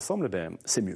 Ensemble, ben, c'est mieux.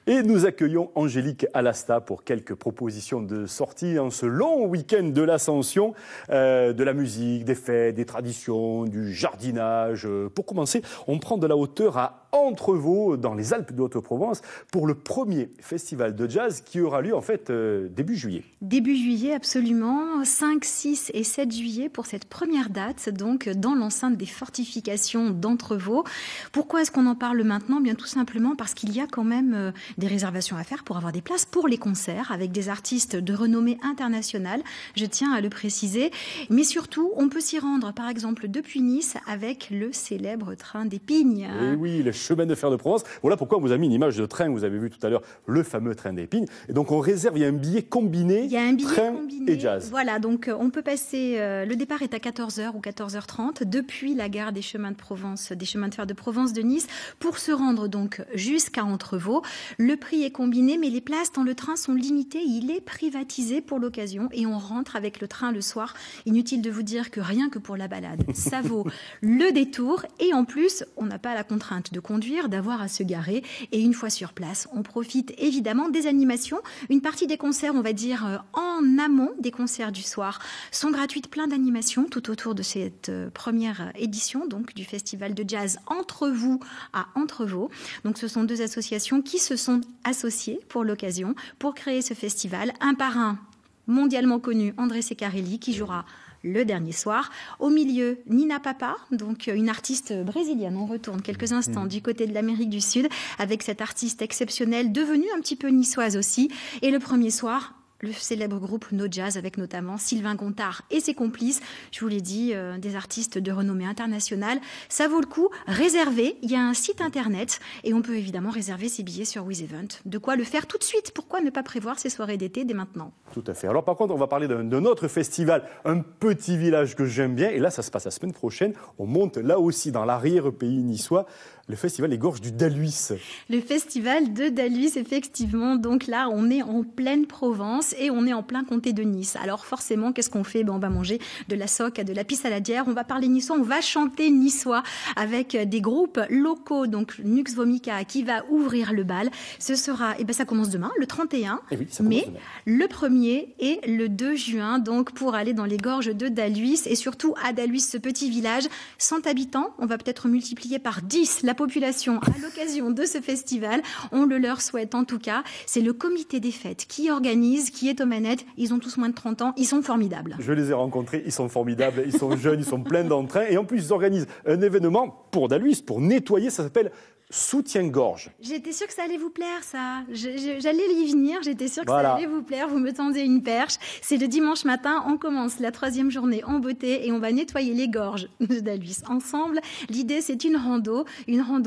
Et nous accueillons Angélique Alasta pour quelques propositions de sortie en ce long week-end de l'Ascension, de la musique, des fêtes, des traditions, du jardinage. Pour commencer, on prend de la hauteur à Entrevaux, dans les Alpes de Haute-Provence, pour le premier festival de jazz qui aura lieu en fait début juillet. Début juillet, absolument. 5, 6 et 7 juillet pour cette première date, donc dans l'enceinte des fortifications d'Entrevaux. Pourquoi est-ce qu'on en parle maintenant ? Bien tout simplement parce qu'il y a quand même des réservations à faire pour avoir des places pour les concerts avec des artistes de renommée internationale, je tiens à le préciser. Mais surtout, on peut s'y rendre par exemple depuis Nice avec le célèbre train des Pignes. Et oui, le chemin de fer de Provence. Voilà pourquoi on vous a mis une image de train, vous avez vu tout à l'heure le fameux train des Pignes. Et donc on réserve, il y a un billet combiné, train et jazz. Voilà, donc on peut passer, le départ est à 14h ou 14h30 depuis la gare des chemins de Provence, des chemins de fer de Provence de Nice pour se rendre donc jusqu'à Entrevaux. Le prix est combiné, mais les places dans le train sont limitées. Il est privatisé pour l'occasion et on rentre avec le train le soir. Inutile de vous dire que rien que pour la balade, ça vaut le détour. Et en plus, on n'a pas la contrainte de conduire, d'avoir à se garer. Et une fois sur place, on profite évidemment des animations. Une partie des concerts, on va dire en amont des concerts du soir, sont gratuites. Plein d'animations tout autour de cette première édition donc du festival de jazz Entre vous à Entrevaux. Donc ce sont deux associations qui se sont associés pour l'occasion, pour créer ce festival. Un parrain mondialement connu, André Ceccarelli, qui jouera le dernier soir. Au milieu, Nina Papa, donc une artiste brésilienne. On retourne quelques instants du côté de l'Amérique du Sud avec cette artiste exceptionnelle, devenue un petit peu niçoise aussi. Et le premier soir, le célèbre groupe No Jazz avec notamment Sylvain Gontard et ses complices. Je vous l'ai dit, des artistes de renommée internationale. Ça vaut le coup. Réservez. Il y a un site internet et on peut évidemment réserver ses billets sur WizEvent. De quoi le faire tout de suite. Pourquoi ne pas prévoir ces soirées d'été dès maintenant ? Tout à fait. Alors par contre, on va parler d'un autre festival, un petit village que j'aime bien. Et là, ça se passe la semaine prochaine. On monte là aussi dans l'arrière-pays niçois. Le festival Les Gorges du Daluis. Le festival de Daluis, effectivement. Donc là, on est en pleine Provence et on est en plein comté de Nice. Alors forcément, qu'est-ce qu'on fait ? On va manger de la soque, de la pisse saladière. On va parler niçois, on va chanter niçois avec des groupes locaux. Donc Nux Vomica qui va ouvrir le bal. Ce sera, ça commence demain, le 31 oui, mai, le 1er et le 2 juin. Donc pour aller dans les gorges de Daluis et surtout à Daluis, ce petit village, 100 habitants. On va peut-être multiplier par 10 la population à l'occasion de ce festival. On le leur souhaite en tout cas. C'est le comité des fêtes qui organise, qui est aux manettes. Ils ont tous moins de 30 ans. Ils sont formidables. Je les ai rencontrés. Ils sont formidables. Ils sont jeunes. Ils sont pleins d'entrain. Et en plus, ils organisent un événement pour Daluis, pour nettoyer. Ça s'appelle Soutien-gorge. J'étais sûre que ça allait vous plaire, ça. J'allais y venir. J'étais sûre que ça allait vous plaire. Vous me tendez une perche. C'est le dimanche matin. On commence la 3e journée en beauté et on va nettoyer les gorges de Daluis ensemble. L'idée, c'est une rando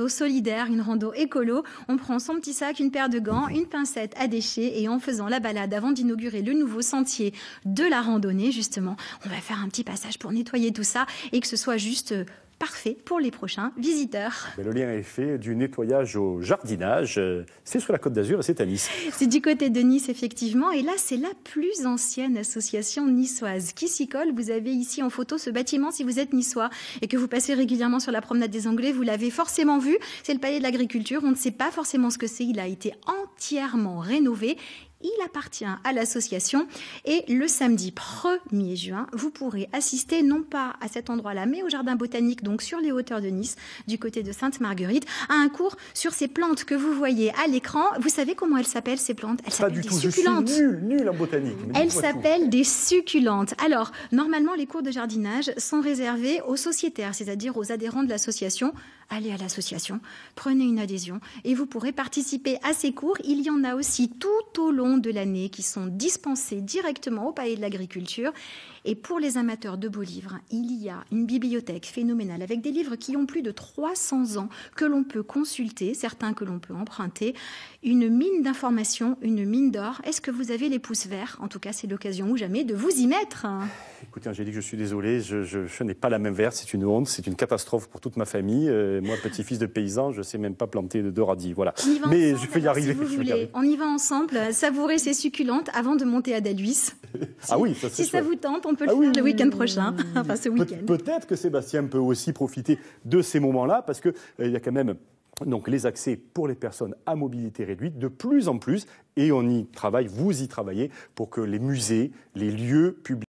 solidaire, une rando écolo. On prend son petit sac, une paire de gants, une pincette à déchets et en faisant la balade avant d'inaugurer le nouveau sentier de la randonnée, justement, on va faire un petit passage pour nettoyer tout ça et que ce soit juste parfait pour les prochains visiteurs. Mais le lien est fait du nettoyage au jardinage. C'est sur la Côte d'Azur et c'est à Nice. C'est du côté de Nice, effectivement. Et là, c'est la plus ancienne association niçoise qui s'y colle. Vous avez ici en photo ce bâtiment. Si vous êtes niçois et que vous passez régulièrement sur la promenade des Anglais, vous l'avez forcément vu. C'est le palais de l'agriculture. On ne sait pas forcément ce que c'est. Il a été entièrement rénové. Il appartient à l'association et le samedi 1er juin, vous pourrez assister non pas à cet endroit-là, mais au jardin botanique, donc sur les hauteurs de Nice, du côté de Sainte-Marguerite, à un cours sur ces plantes que vous voyez à l'écran. Vous savez comment elles s'appellent, ces plantes ? Elles s'appellent des succulentes. Je suis nul en botanique. Elles s'appellent des succulentes. Alors, normalement, les cours de jardinage sont réservés aux sociétaires, c'est-à-dire aux adhérents de l'association. Allez à l'association, prenez une adhésion et vous pourrez participer à ces cours. Il y en a aussi tout au long de l'année qui sont dispensés directement au palais de l'agriculture. Et pour les amateurs de beaux livres, il y a une bibliothèque phénoménale avec des livres qui ont plus de 300 ans que l'on peut consulter, certains que l'on peut emprunter. Une mine d'informations, une mine d'or. Est-ce que vous avez les pouces verts ? En tout cas, c'est l'occasion ou jamais de vous y mettre. Écoutez, Angélique, je suis désolé, je n'ai pas la main verte, c'est une honte, c'est une catastrophe pour toute ma famille. Moi, petit-fils de paysan, je ne sais même pas planter de radis. Voilà. Mais je vais y arriver. On y va ensemble, savourer ces succulentes avant de monter à Daluis. Ah oui, ça, si ça vous tente, on peut le faire le week-end prochain. Enfin, ce week-end. Peut-être que Sébastien peut aussi profiter de ces moments-là, parce qu'il y a quand même donc les accès pour les personnes à mobilité réduite de plus en plus, et on y travaille, vous y travaillez, pour que les musées, les lieux publics